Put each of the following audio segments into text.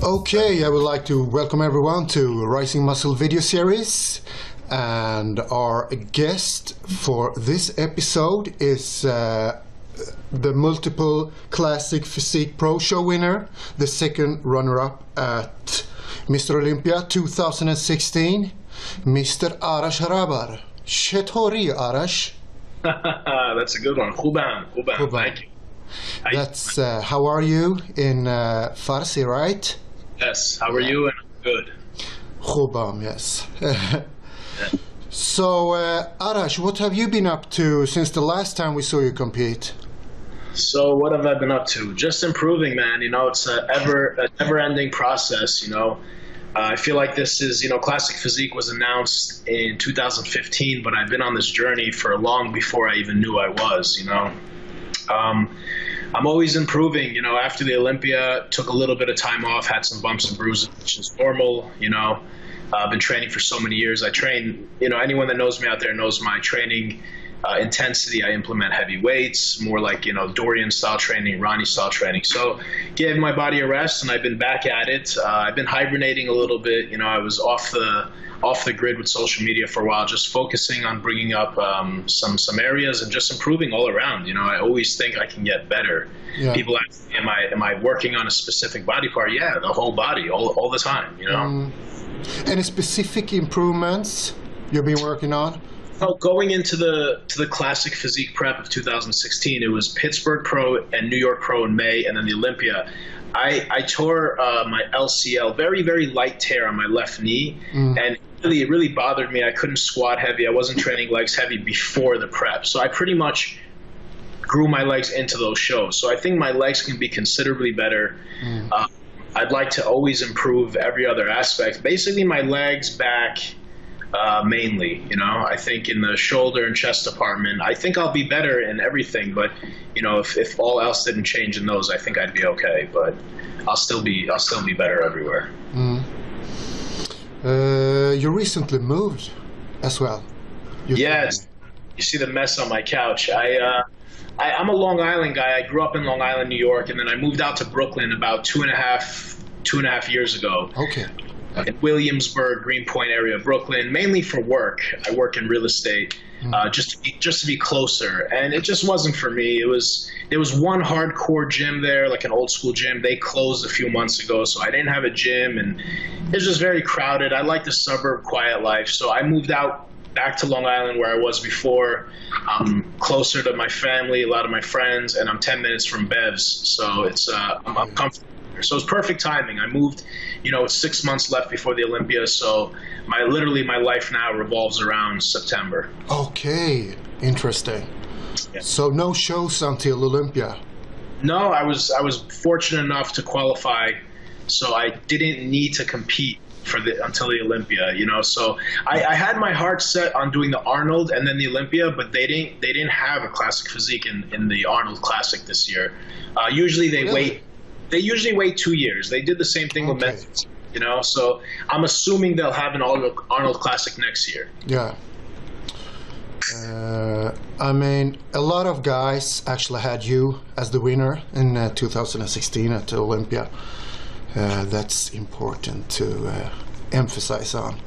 Okay, I would like to welcome everyone to Rising Muscle video series, and our guest for this episode is the multiple classic Physique Pro Show winner, the second runner-up at Mr. Olympia 2016, Mr. Arash Rahbar. Chetori, Arash? That's a good one. Khubam. Thank you. That's how are you in Farsi, right? Yes. How are you? And I'm good. Khubam, yes. So, Arash, what have you been up to since the last time we saw you compete? So what have I been up to? Just improving, man. You know, it's a never-ending process. You know, I feel like this is, Classic Physique was announced in 2015, but I've been on this journey for long before I even knew I was. I'm always improving. After the Olympia, took a little bit of time off, had some bumps and bruises, which is normal. I've been training for so many years. I train, anyone that knows me out there knows my training intensity. I implement heavy weights, more like, Dorian style training, Ronnie style training. So gave my body a rest, and I've been back at it. I've been hibernating a little bit. I was off the grid with social media for a while, just focusing on bringing up some areas and just improving all around. I always think I can get better. Yeah. People ask me, am I working on a specific body part? Yeah, the whole body, all the time. Any specific improvements you've been working on? Oh, going into the Classic Physique Prep of 2016, it was Pittsburgh Pro and New York Pro in May, and then the Olympia. I tore my LCL, very, very light tear on my left knee, and it really bothered me. I couldn't squat heavy. I wasn't training legs heavy before the prep, so I pretty much grew my legs into those shows. So I think my legs can be considerably better. I'd like to always improve every other aspect. Basically, my legs, back, mainly. I think in the shoulder and chest department, I think I'll be better in everything. But if all else didn't change in those, I think I'd be okay. But I'll still be better everywhere. You recently moved as well. Yes. You see the mess on my couch. I'm a Long Island guy. I grew up in Long Island, New York, and then I moved out to Brooklyn about two and a half years ago. Okay. In Williamsburg, Greenpoint area of Brooklyn, mainly for work. I work in real estate, just to be closer, and it just wasn't for me. There was one hardcore gym there, like an old school gym. They closed a few months ago, so I didn't have a gym, and it was just very crowded. I like the suburb quiet life, so I moved out back to Long Island where I was before. I'm closer to my family, a lot of my friends, and I'm 10 minutes from Bev's, so it's I'm comfortable. So it's perfect timing. I moved, it's 6 months left before the Olympia, so literally my life now revolves around September. Okay, interesting. Yeah. So no shows until Olympia? No, I was fortunate enough to qualify, so I didn't need to compete until the Olympia. So I had my heart set on doing the Arnold and then the Olympia, but they didn't have a Classic Physique in the Arnold Classic this year. Usually they wait. They usually wait 2 years. They did the same thing with men's, so I'm assuming they'll have an Arnold Classic next year. Yeah. A lot of guys actually had you as the winner in 2016 at the Olympia. That's important to emphasize on.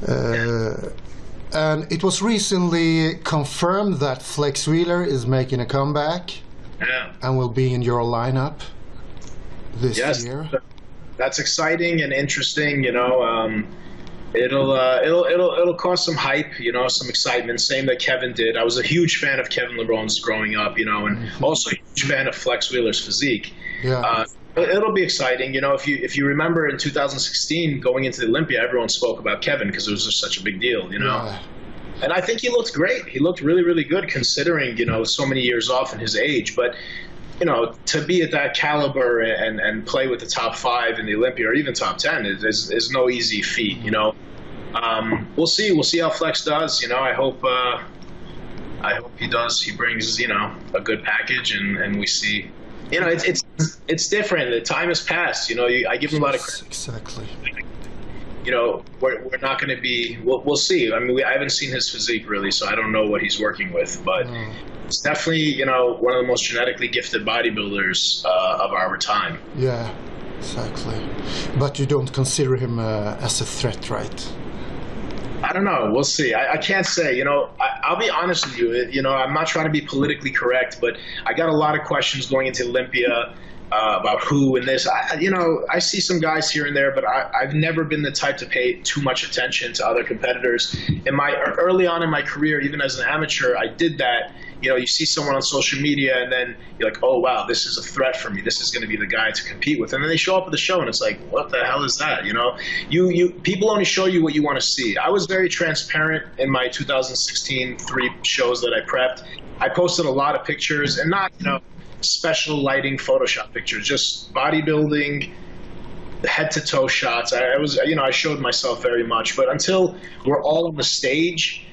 And it was recently confirmed that Flex Wheeler is making a comeback. Yeah. And will be in your lineup this year. That's exciting and interesting. It'll cause some hype. Some excitement. Same that Kevin did. I was a huge fan of Kevin Lerone's growing up. And also a huge fan of Flex Wheeler's physique. Yeah. It'll be exciting. If you remember in 2016 going into the Olympia, everyone spoke about Kevin because it was just such a big deal. Yeah. And I think he looked great. He looked really, really good considering, so many years off in his age. But, to be at that caliber and play with the top 5 in the Olympia or even top 10 is no easy feat, We'll see. We'll see how Flex does. I hope he does. He brings, a good package and we see. It's different. The time has passed. I give him a lot of credit. Exactly. We're not going to be. We'll see. I mean, I haven't seen his physique really, so I don't know what he's working with. But it's definitely, one of the most genetically gifted bodybuilders of our time. Yeah. Exactly. But you don't consider him as a threat, right? I don't know. We'll see. I can't say. I'll be honest with you. I'm not trying to be politically correct, but I got a lot of questions going into Olympia about who and this. I see some guys here and there, but I've never been the type to pay too much attention to other competitors. Early on in my career, even as an amateur, I did that. You see someone on social media, and then you're like, oh, wow, this is a threat for me. This is going to be the guy to compete with. And then they show up at the show, and it's like, what the hell is that? People only show you what you want to see. I was very transparent in my 2016 3 shows that I prepped. I posted a lot of pictures, and not, special lighting Photoshop pictures, just bodybuilding, head-to-toe shots. I showed myself very much. But until we're all on the stage,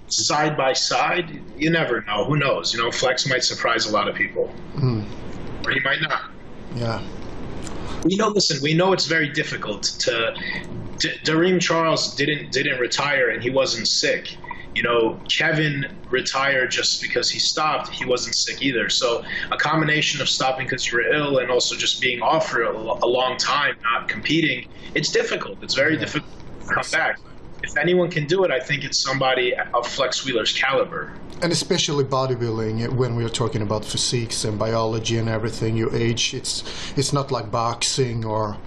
side by side, you never know. Who knows? Flex might surprise a lot of people, or he might not. Yeah. Listen, we know it's very difficult to. Dareem Charles didn't retire, and he wasn't sick. Kevin retired just because he stopped. He wasn't sick either. So a combination of stopping because you were ill and also just being off for a long time, not competing, it's difficult. It's very difficult to come back. If anyone can do it, I think it's somebody of Flex Wheeler's caliber. And especially bodybuilding, when we're talking about physiques and biology and everything, your age, it's not like boxing or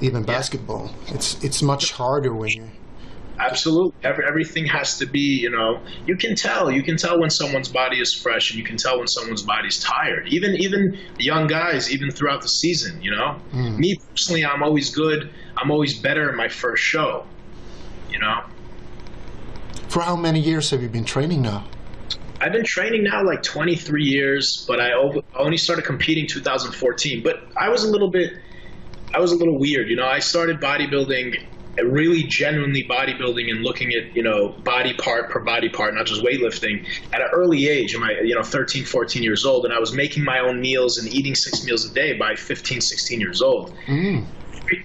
even basketball. It's much harder when you... Absolutely. Everything has to be, you can tell when someone's body is fresh, and you can tell when someone's body's tired. Even young guys, even throughout the season, Me personally, I'm always good. I'm always better in my first show, For how many years have you been training now? I've been training now like 23 years, but I only started competing 2014. But I was a little weird, I started bodybuilding, really genuinely bodybuilding and looking at, body part per body part, not just weightlifting, at an early age. I'm 13, 14 years old, and I was making my own meals and eating 6 meals a day by 15, 16 years old.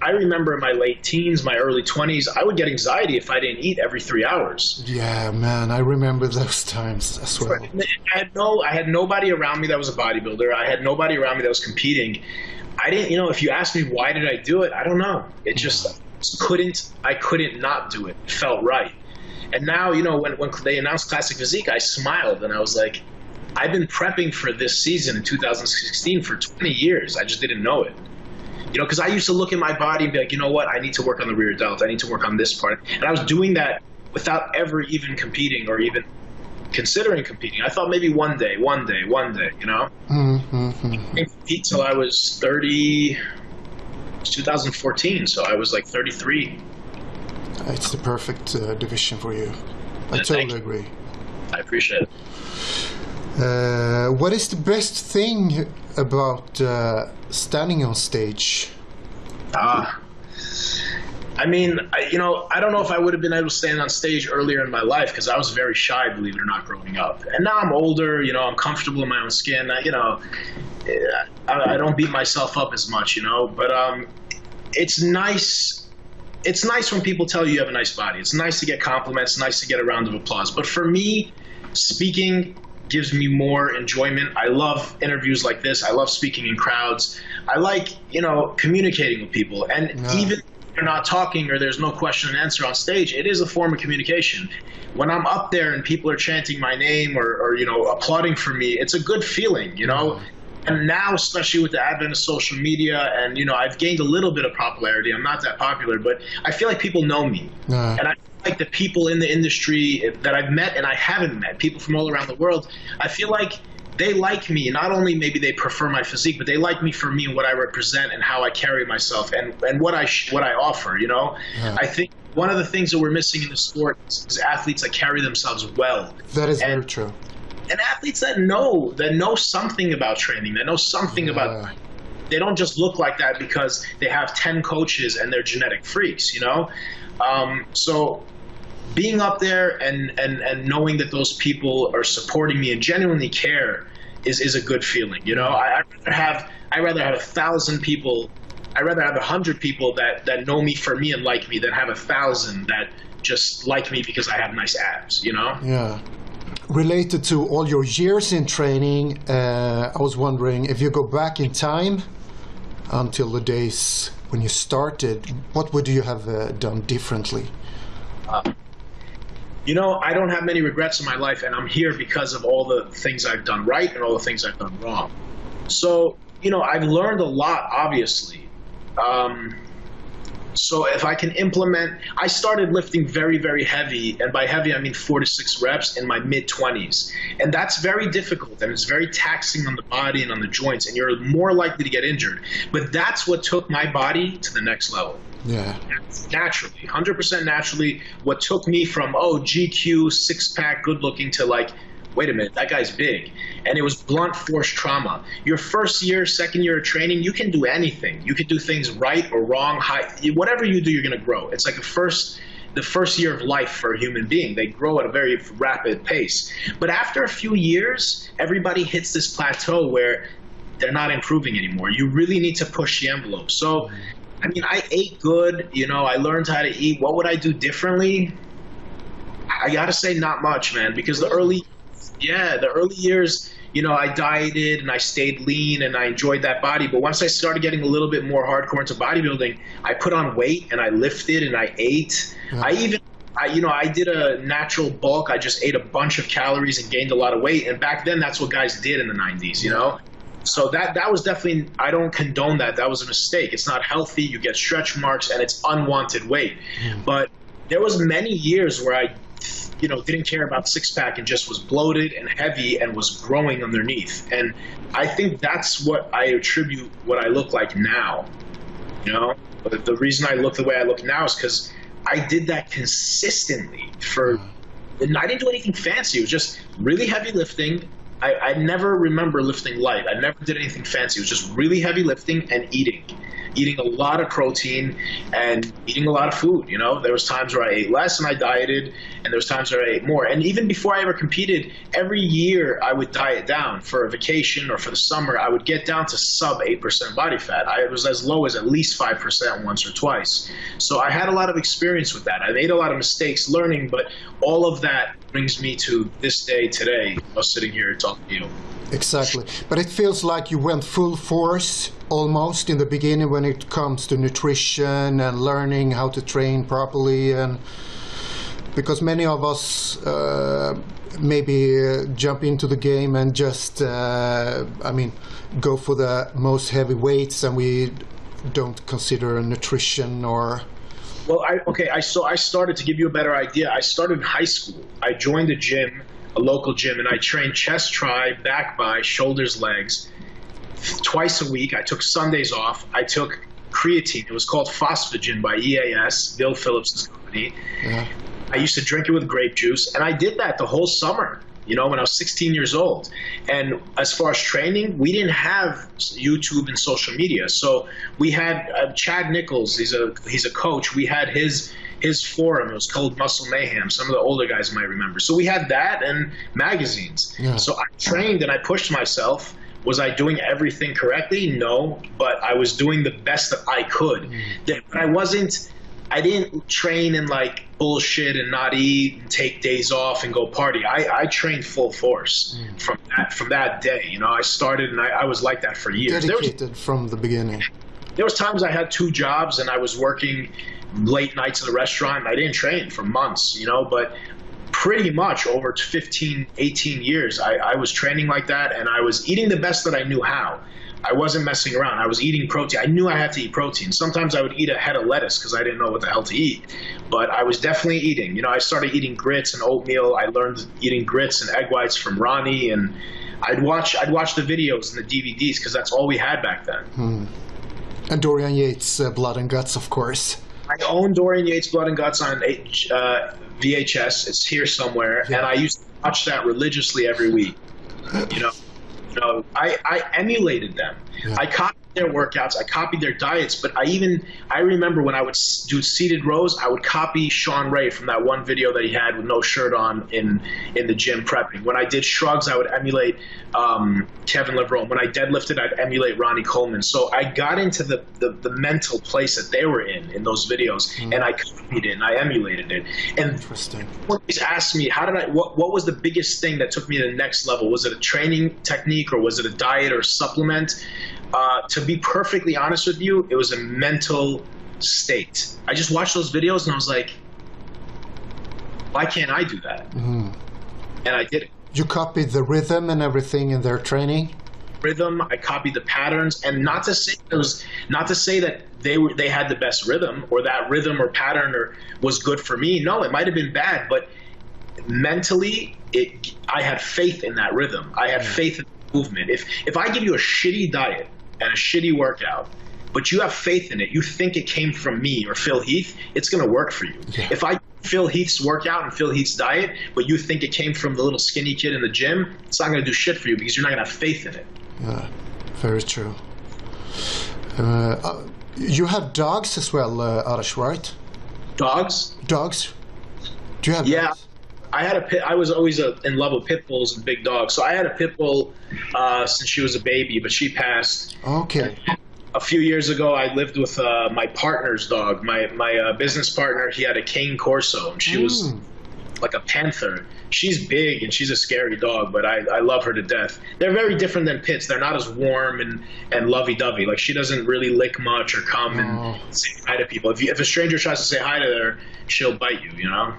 I remember in my late teens, my early 20s, I would get anxiety if I didn't eat every 3 hours. Yeah, man, I remember those times as well. I had nobody around me that was a bodybuilder. I had nobody around me that was competing. I didn't, if you ask me why did I do it, I don't know. It just I couldn't not do it. It felt right. And now, when they announced Classic Physique, I smiled and I was like, I've been prepping for this season in 2016 for 20 years. I just didn't know it. Because I used to look at my body and be like, you know what, I need to work on the rear delt. I need to work on this part. And I was doing that without ever even competing or even considering competing. I thought maybe one day, I didn't compete till I was 30, 2014, so I was like 33. It's the perfect division for you. I totally agree. I appreciate it. What is the best thing about standing on stage? I don't know if I would have been able to stand on stage earlier in my life, because I was very shy, believe it or not, growing up. And now I'm older, I'm comfortable in my own skin. I don't beat myself up as much, but it's nice. It's nice when people tell you have a nice body. It's nice to get compliments, nice to get a round of applause. But for me, speaking gives me more enjoyment. I love interviews like this. I love speaking in crowds. I like, communicating with people. And even if you're not talking or there's no question and answer on stage, it is a form of communication. When I'm up there and people are chanting my name or applauding for me, it's a good feeling, And now, especially with the advent of social media, and I've gained a little bit of popularity. I'm not that popular, but I feel like people know me, and I feel like the people in the industry that I've met and I haven't met, people from all around the world, I feel like they like me. Not only maybe they prefer my physique, but they like me for me and what I represent and how I carry myself and what I offer. I think one of the things that we're missing in the sport is athletes that carry themselves well. That is very true. And athletes that know something about training, that know something about, they don't just look like that because they have 10 coaches and they're genetic freaks, So being up there and knowing that those people are supporting me and genuinely care is a good feeling. I'd rather have 1,000 people. I'd rather have 100 people that know me for me and like me than have 1,000 that just like me because I have nice abs. Yeah. Related to all your years in training, I was wondering if you go back in time, until the days when you started, what would you have done differently? You know, I don't have many regrets in my life, and I'm here because of all the things I've done right and all the things I've done wrong. So, you know, I've learned a lot, obviously. So if I can implement, I started lifting very, very heavy, and by heavy I mean 4 to 6 reps in my mid-20s. And that's very difficult, and it's very taxing on the body and on the joints, and you're more likely to get injured. But that's what took my body to the next level. Yeah. Naturally, 100% naturally, what took me from, oh, GQ, six-pack, good-looking, to like, wait a minute, that guy's big. And it was blunt force trauma. Your first year, second year of training, you can do anything. You can do things right or wrong, whatever you do, you're going to grow. It's like the first year of life for a human being. They grow at a very rapid pace. But after a few years, everybody hits this plateau where they're not improving anymore. You really need to push the envelope. So, I mean, I ate good, you know, I learned how to eat. What would I do differently? I got to say not much, man, because the early years, you know, I dieted and I stayed lean and I enjoyed that body. But once I started getting a little bit more hardcore into bodybuilding, I put on weight and I lifted and I ate. Yeah. I did a natural bulk. I just ate a bunch of calories and gained a lot of weight. And back then, that's what guys did in the 90s, you know? So that was definitely, I don't condone that. That was a mistake. It's not healthy. You get stretch marks and it's unwanted weight. But there was many years where I, you know, didn't care about six-pack and just was bloated and heavy and was growing underneath. And I think that's what I attribute what I look like now, you know? But the reason I look the way I look now is because I did that consistently and I didn't do anything fancy. It was just really heavy lifting. I never remember lifting light. I never did anything fancy. It was just really heavy lifting and eating a lot of protein and eating a lot of food. You know, there was times where I ate less and I dieted, and there was times where I ate more. And even before I ever competed, every year I would diet down for a vacation or for the summer. I would get down to sub 8% body fat. I was as low as at least 5% once or twice. So I had a lot of experience with that. I made a lot of mistakes learning, but all of that brings me to this day today, sitting here talking to you. Exactly. But it feels like you went full force almost in the beginning when it comes to nutrition and learning how to train properly, and because many of us maybe jump into the game and just go for the most heavy weights, and we don't consider nutrition or... Well, I started, to give you a better idea, I started in high school. I joined a gym, a local gym, and I trained chest, tri, back, bi, shoulders, legs twice a week. I took Sundays off. I took creatine. It was called Phosphagen by EAS, Bill Phillips' company. Yeah. I used to drink it with grape juice, and I did that the whole summer, you know, when I was 16 years old. And as far as training, we didn't have YouTube and social media. So we had Chad Nichols, he's a coach. We had his forum. It was called Muscle Mayhem. Some of the older guys might remember. So we had that and magazines. Yeah. So I trained and I pushed myself. Was I doing everything correctly? No, but I was doing the best that I could. But I didn't train and like bullshit and not eat and take days off and go party. I trained full force from that day. You know, I started and I was like that for years. Dedicated from the beginning. There was times I had 2 jobs and I was working late nights at the restaurant, and I didn't train for months, you know, but pretty much over 15, 18 years, I was training like that, and I was eating the best that I knew how. I wasn't messing around. I was eating protein. I knew I had to eat protein. Sometimes I would eat a head of lettuce because I didn't know what the hell to eat, but I was definitely eating. You know, I started eating grits and oatmeal. I learned eating grits and egg whites from Ronnie, and I'd watch the videos and the DVDs because that's all we had back then. And Dorian Yates' Blood and Guts, of course. I own Dorian Yates' Blood and Guts on VHS. It's here somewhere, and I used to watch that religiously every week. You know, I emulated them. Yeah. I copied their workouts. I copied their diets. But I remember when I would do seated rows, I would copy Sean Ray from that one video that he had with no shirt on in the gym prepping. When I did shrugs, I would emulate Kevin Levrone. When I deadlifted, I'd emulate Ronnie Coleman. So I got into the mental place that they were in those videos, and I copied it and I emulated it. And interesting. Always asked me, what was the biggest thing that took me to the next level? Was it a training technique, or was it a diet or supplement? To be perfectly honest with you, it was a mental state. I just watched those videos and I was like, why can't I do that? And I did it. You copied the rhythm and everything in their training? Rhythm, I copied the patterns, and not to say that they had the best rhythm, or that rhythm or pattern was good for me. No, it might have been bad, but mentally, I had faith in that rhythm. I had faith in the movement. If I give you a shitty diet and a shitty workout, but you have faith in it, you think it came from me or Phil Heath, it's going to work for you. Yeah. If I Phil Heath's workout and Phil Heath's diet, but you think it came from the little skinny kid in the gym, it's not going to do shit for you because you're not going to have faith in it. Yeah, very true. You have dogs as well, Arash, right? Dogs? Dogs? Do you have dogs? I had I was always in love with pit bulls and big dogs. So I had a pit bull since she was a baby, but she passed. Okay. A few years ago, I lived with my partner's dog. My business partner, he had a cane corso, and she was like a panther. She's big and she's a scary dog, but I love her to death. They're very different than pits. They're not as warm and lovey-dovey. Like, she doesn't really lick much or come and say hi to people. If a stranger tries to say hi to her, she'll bite you, you know?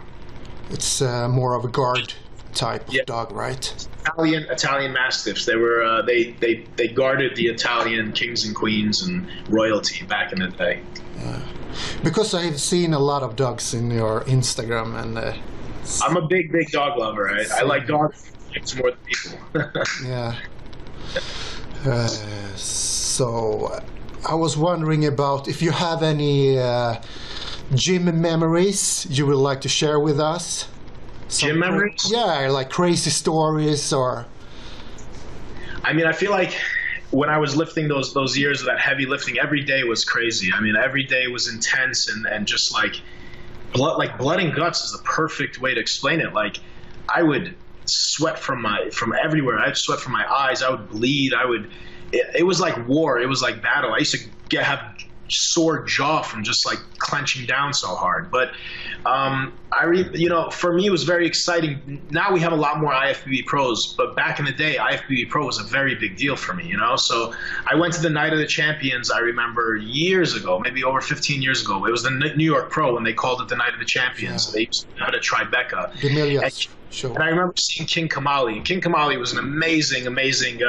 It's more of a guard type of dog, right? Italian Mastiffs. They were they guarded the Italian kings and queens and royalty back in the day. Because I've seen a lot of dogs in your Instagram, and I'm a big dog lover. I like dogs more than people. Yeah. So I was wondering about if you have any gym memories you would like to share with us. Gym memories? Yeah, like crazy stories or... I mean, I feel like when I was lifting those years of that heavy lifting, every day was crazy. I mean, every day was intense and just like blood and guts is the perfect way to explain it. Like, I would sweat from everywhere. I'd sweat from my eyes. I would bleed. It was like war. It was like battle. I used to have sore jaw from just like clenching down so hard. But for me, it was very exciting. Now we have a lot more IFBB pros, but back in the day, IFBB pro was a very big deal for me, you know? So I went to the Night of the Champions, I remember years ago, maybe over 15 years ago. It was the New York Pro when they called it the Night of the Champions. Yeah. They used to have it at Tribeca. And I remember seeing King Kamali. And King Kamali was an amazing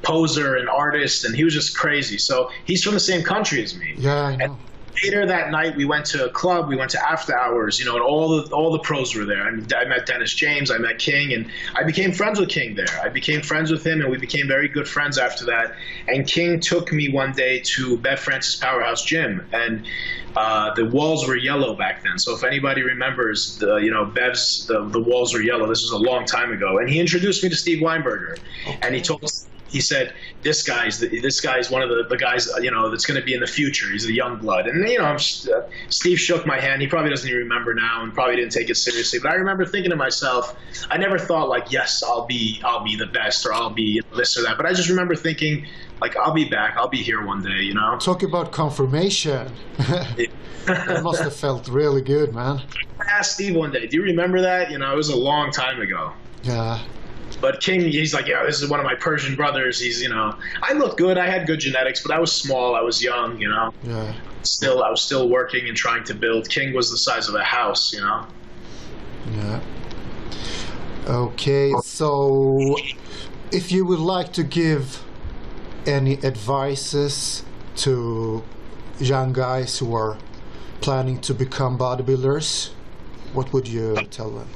poser and artist, and he was just crazy. So he's from the same country as me. Yeah, I know. And later that night, we went to a club. We went to after hours, you know, and all the pros were there. I met Dennis James. I met King, and I became friends with King there. I became friends with him, and we became very good friends after that. And King took me one day to Bev Francis Powerhouse Gym, and the walls were yellow back then. So if anybody remembers, Bev's the walls were yellow. This was a long time ago, and he introduced me to Steve Weinberger, and he told us. He said, this guy's one of the guys, that's going to be in the future. He's a young blood. And, Steve shook my hand. He probably doesn't even remember now and probably didn't take it seriously. But I remember thinking to myself, I never thought like, yes, I'll be the best or I'll be this or that. But I just remember thinking, like, I'll be back. I'll be here one day, you know? Talk about confirmation. That must have felt really good, man. I asked Steve one day, do you remember that? It was a long time ago. Yeah. But King, he's like, yeah, this is one of my Persian brothers. He's, I looked good. I had good genetics, but I was small. I was young, Yeah. I was still working and trying to build. King was the size of a house, Yeah. Okay, so if you would like to give any advices to young guys who are planning to become bodybuilders, what would you tell them?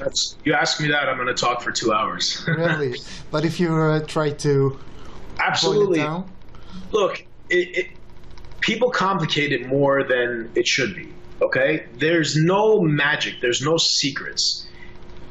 You ask me that, I'm going to talk for 2 hours. Really? But if you try to absolutely boil it down? Look, people complicate it more than it should be. Okay? There's no magic. There's no secrets.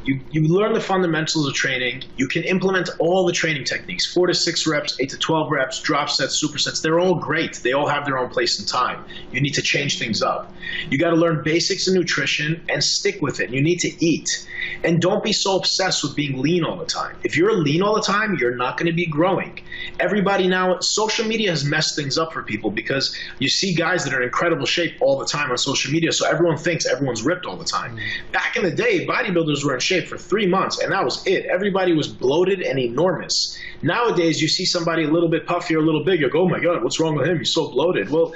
You learn the fundamentals of training. You can implement all the training techniques, 4 to 6 reps, 8 to 12 reps, drop sets, supersets. They're all great. They all have their own place and time. You need to change things up. You got to learn basics of nutrition and stick with it. You need to eat. And don't be so obsessed with being lean all the time. If you're lean all the time, you're not going to be growing. Everybody now, social media has messed things up for people because you see guys that are in incredible shape all the time on social media, so everyone thinks everyone's ripped all the time. Back in the day, bodybuilders were in shape shape for 3 months, and that was it. Everybody was bloated and enormous. Nowadays, you see somebody a little bit puffier, a little bigger, go, oh my God, what's wrong with him? He's so bloated. Well,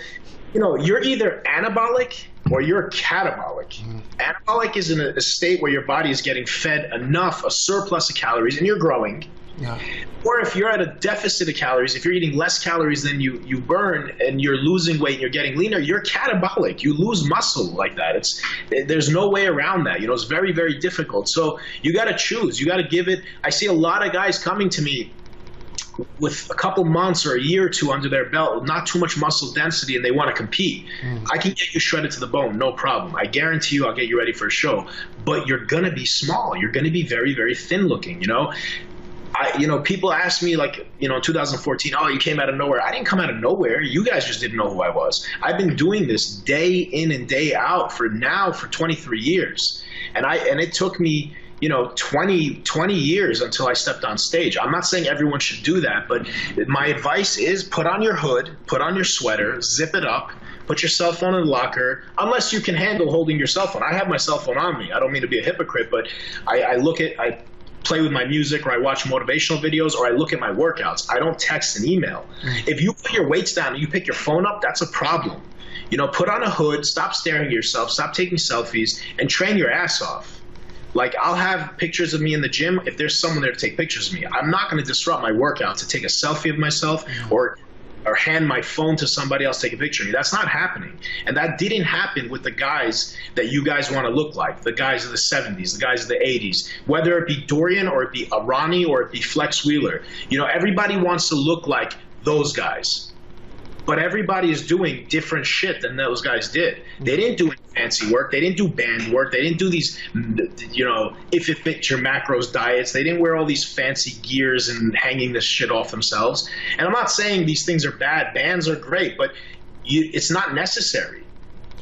you know, you're either anabolic or you're catabolic. Anabolic is in a state where your body is getting fed enough, a surplus of calories, and you're growing. Yeah. Or if you're at a deficit of calories, if you're eating less calories than you burn and you're losing weight and you're getting leaner, you're catabolic. You lose muscle like that. There's no way around that. You know, it's very, very difficult. So you got to choose. You got to give it. I see a lot of guys coming to me with a couple months or a year or two under their belt, not too much muscle density, and they want to compete. I can get you shredded to the bone, no problem. I guarantee you I'll get you ready for a show. But you're going to be small. You're going to be very, very thin looking, you know. People ask me, like, you know, in 2014, oh, you came out of nowhere. I didn't come out of nowhere. You guys just didn't know who I was. I've been doing this day in and day out for 23 years. And it took me, you know, 20 years until I stepped on stage. I'm not saying everyone should do that, but my advice is put on your hood, put on your sweater, zip it up, put your cell phone in the locker, unless you can handle holding your cell phone. I have my cell phone on me. I don't mean to be a hypocrite, but I play with my music, or I watch motivational videos, or I look at my workouts. I don't text and email. If you put your weights down and you pick your phone up, that's a problem. You know, put on a hood, stop staring at yourself, stop taking selfies, and train your ass off. Like, I'll have pictures of me in the gym if there's someone there to take pictures of me. I'm not going to disrupt my workout to take a selfie of myself or hand my phone to somebody else to take a picture of me. That's not happening. And that didn't happen with the guys that you guys want to look like, the guys of the 70s, the guys of the 80s, whether it be Dorian or it be Arani or it be Flex Wheeler. You know, everybody wants to look like those guys. But everybody is doing different shit than those guys did. They didn't do fancy work. They didn't do band work. They didn't do these, you know, if it fits your macros diets. They didn't wear all these fancy gears and hanging this shit off themselves. And I'm not saying these things are bad. Bands are great, but it's not necessary.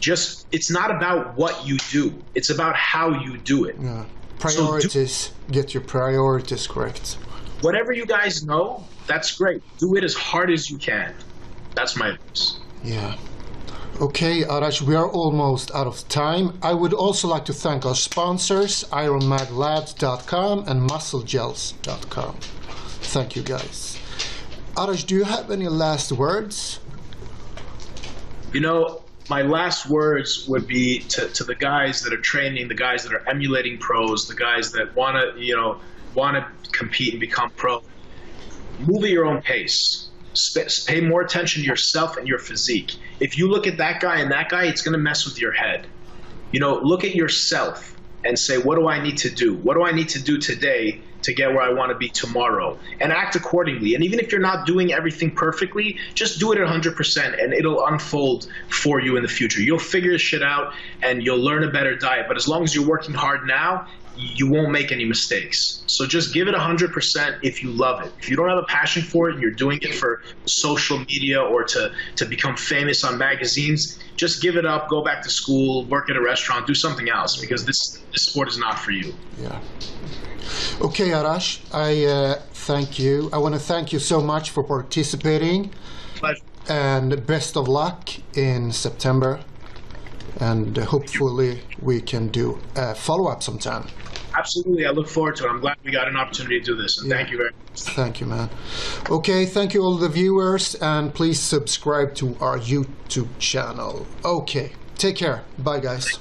It's not about what you do. It's about how you do it. Yeah. Priorities. Get your priorities correct. Whatever you guys know, that's great. Do it as hard as you can. That's my advice. Yeah. Okay, Arash, we are almost out of time. I would also like to thank our sponsors, ironmadlabs.com and musclegels.com. Thank you, guys. Arash, do you have any last words? You know, my last words would be to the guys that are training, the guys that are emulating pros, the guys that want to compete and become pro. Move at your own pace. Pay more attention to yourself and your physique. If you look at that guy and that guy, it's going to mess with your head. You know, look at yourself and say, what do I need to do? What do I need to do today to get where I want to be tomorrow? And act accordingly. And even if you're not doing everything perfectly, just do it at 100% and it'll unfold for you in the future. You'll figure this shit out and you'll learn a better diet. But as long as you're working hard now, you won't make any mistakes. So just give it 100% if you love it. If you don't have a passion for it and you're doing it for social media or to become famous on magazines, just give it up, go back to school, work at a restaurant, do something else, because this sport is not for you. Yeah. Okay, Arash, I thank you. I want to thank you so much for participating. Pleasure. And best of luck in September. And hopefully we can do a follow-up sometime. Absolutely. I look forward to it. I'm glad we got an opportunity to do this. And thank you very much. Thank you, man. Okay, thank you all the viewers. And please subscribe to our YouTube channel. Okay, take care. Bye, guys.